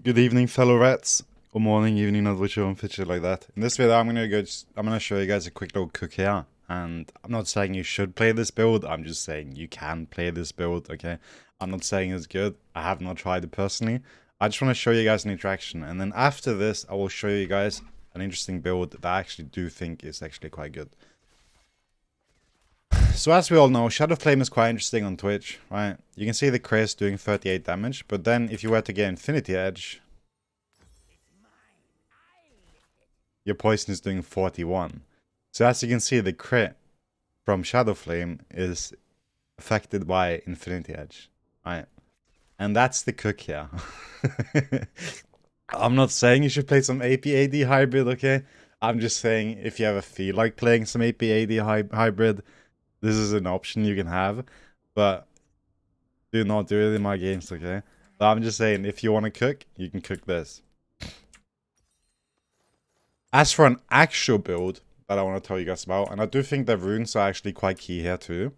Good evening, fellow rats. Or morning, evening, not which one fit shit like that. In this video, I'm gonna show you guys a quick little cook here. And I'm not saying you should play this build. I'm just saying you can play this build. Okay. I'm not saying it's good. I have not tried it personally. I just want to show you guys an interaction, and then after this, I will show you guys an interesting build that I actually do think is actually quite good. So as we all know, Shadowflame is quite interesting on Twitch, right? You can see the Chris doing 38 damage, but then if you were to get Infinity Edge, your poison is doing 41. So as you can see, the crit from Shadowflame is affected by Infinity Edge, right? And that's the cook here. I'm not saying you should play some AP-AD hybrid, okay? I'm just saying if you ever feel like playing some AP-AD hybrid, this is an option you can have. But do not do it in my games, okay? But I'm just saying, if you want to cook, you can cook this. As for an actual build that I want to tell you guys about, and I do think the runes are actually quite key here too.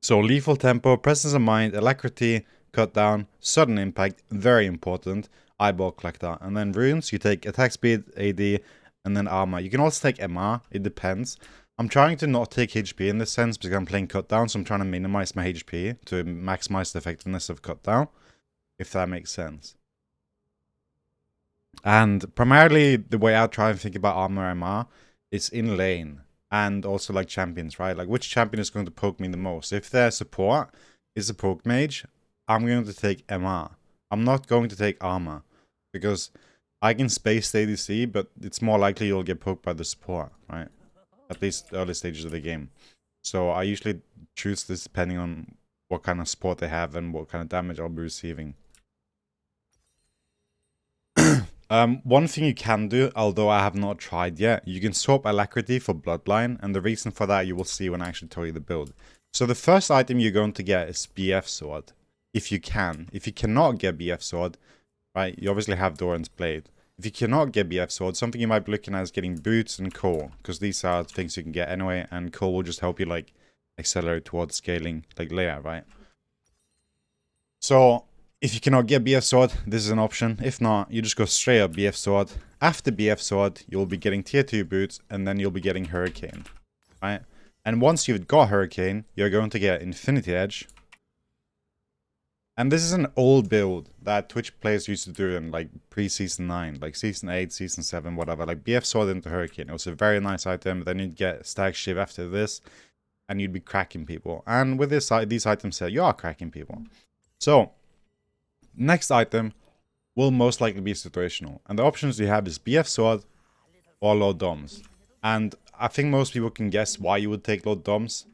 So lethal tempo, presence of mind, alacrity, cut down, sudden impact, very important, eyeball collector. And then runes, you take attack speed, AD, and then armor. You can also take MR, it depends. I'm trying to not take HP in this sense because I'm playing cut down, so I'm trying to minimize my HP to maximize the effectiveness of cut down, if that makes sense. And primarily, the way I try and think about armor MR is in lane and also like champions, right? Like which champion is going to poke me the most? If their support is a poke mage, I'm going to take MR. I'm not going to take armor because I can space the ADC, but it's more likely you'll get poked by the support, right? At least early stages of the game. So I usually choose this depending on what kind of support they have and what kind of damage I'll be receiving. One thing you can do, although I have not tried yet, you can swap alacrity for bloodline, and the reason for that you will see when I actually tell you the build. So the first item you're going to get is BF sword, if you can. If you cannot get BF sword, right, you obviously have Doran's blade. If you cannot get BF sword, something you might be looking at is getting boots and core, because these are things you can get anyway, and core will just help you like accelerate towards scaling like Leia, right? So if you cannot get BF Sword, this is an option. If not, you just go straight up BF Sword. After BF Sword, you'll be getting tier 2 boots, and then you'll be getting Hurricane, right? And once you've got Hurricane, you're going to get Infinity Edge. And this is an old build that Twitch players used to do in like pre-season 9, like season 8, season 7, whatever. Like BF Sword into Hurricane. It was a very nice item. Then you'd get Stag Shiv after this, and you'd be cracking people. And with these items here, you are cracking people. So next item will most likely be situational. And the options you have is BF Sword or Lord Doms. And I think most people can guess why you would take Lord Doms.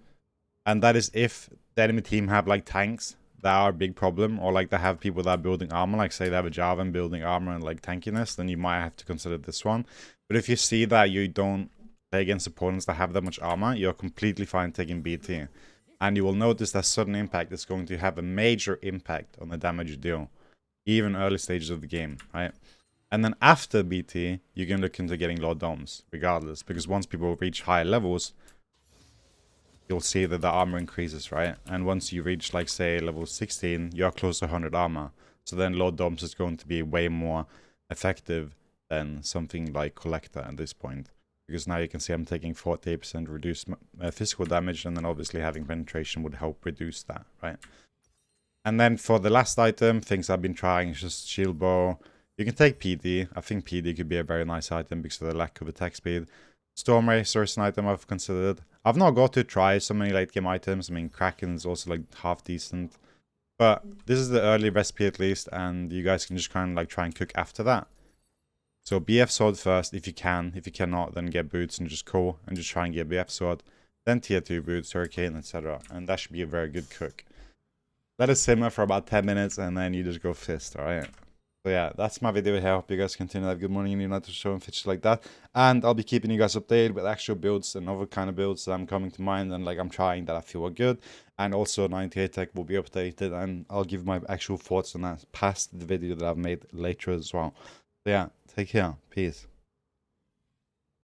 And that is if the enemy team have like tanks that are a big problem, or like they have people that are building armor, like say they have a Jarvan building armor and like tankiness, then you might have to consider this one. But if you see that you don't play against opponents that have that much armor, you're completely fine taking BT. And you will notice that sudden impact is going to have a major impact on the damage you deal, even early stages of the game, right? And then after BT, you can look into getting Lord Doms, regardless, because once people reach higher levels, you'll see that the armor increases, right? And once you reach, like, say, level 16, you're close to 100 armor. So then Lord Doms is going to be way more effective than something like Collector at this point. Because now you can see I'm taking 48% reduced physical damage, and then obviously having penetration would help reduce that, right? And then for the last item, things I've been trying is just shield bow. You can take PD. I think PD could be a very nice item because of the lack of attack speed. Storm Racer is an item I've considered. I've not got to try so many late game items. I mean, Kraken is also like half decent. But this is the early recipe at least, and you guys can just kind of like try and cook after that. So BF Sword first, if you can. If you cannot, then get boots and just core and just try and get BF Sword. Then tier 2 boots, Hurricane, etc. And that should be a very good cook. Let it simmer for about 10 minutes, and then you just go fist, alright? So yeah, that's my video here. I hope you guys continue to have good morning and you're not showing fitches like that. And I'll be keeping you guys updated with actual builds and other kind of builds that I'm coming to mind and like I'm trying that I feel are good. And also 98 Tech will be updated, and I'll give my actual thoughts on that past the video that I've made later as well. So yeah, take care. Peace.